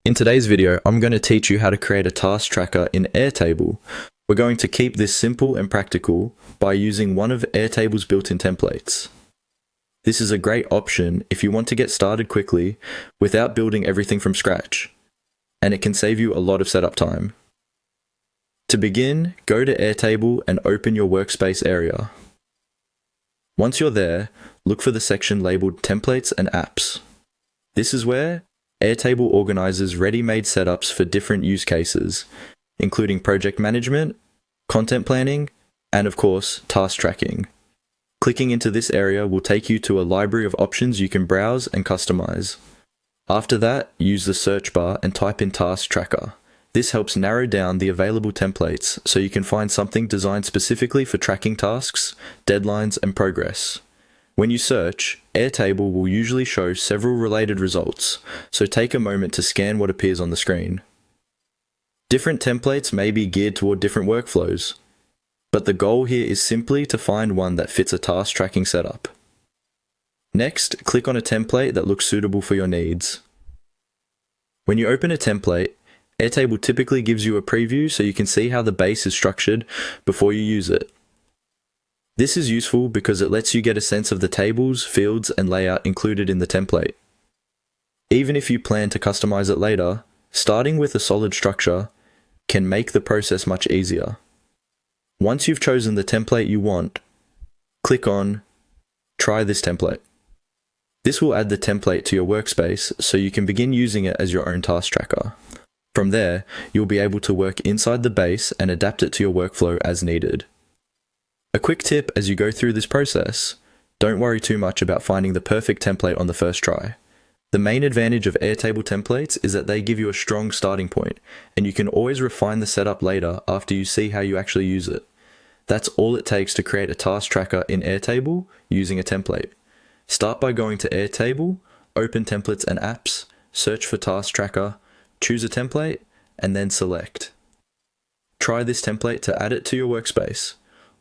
In today's video, I'm going to teach you how to create a task tracker in Airtable. We're going to keep this simple and practical by using one of Airtable's built-in templates. This is a great option if you want to get started quickly without building everything from scratch, and it can save you a lot of setup time. To begin, go to Airtable and open your workspace area. Once you're there, look for the section labeled Templates and Apps. This is where Airtable organizes ready-made setups for different use cases, including project management, content planning, and of course, task tracking. Clicking into this area will take you to a library of options you can browse and customize. After that, use the search bar and type in Task Tracker. This helps narrow down the available templates so you can find something designed specifically for tracking tasks, deadlines, and progress. When you search, Airtable will usually show several related results, so take a moment to scan what appears on the screen. Different templates may be geared toward different workflows, but the goal here is simply to find one that fits a task tracking setup. Next, click on a template that looks suitable for your needs. When you open a template, Airtable typically gives you a preview so you can see how the base is structured before you use it. This is useful because it lets you get a sense of the tables, fields, and layout included in the template. Even if you plan to customize it later, starting with a solid structure can make the process much easier. Once you've chosen the template you want, click on Try this template. This will add the template to your workspace so you can begin using it as your own task tracker. From there, you'll be able to work inside the base and adapt it to your workflow as needed. A quick tip as you go through this process: don't worry too much about finding the perfect template on the first try. The main advantage of Airtable templates is that they give you a strong starting point, and you can always refine the setup later after you see how you actually use it. That's all it takes to create a task tracker in Airtable using a template. Start by going to Airtable, open Templates and Apps, search for Task Tracker, choose a template, and then select. Try this template to add it to your workspace.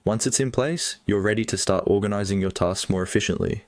Once it's in place, you're ready to start organizing your tasks more efficiently.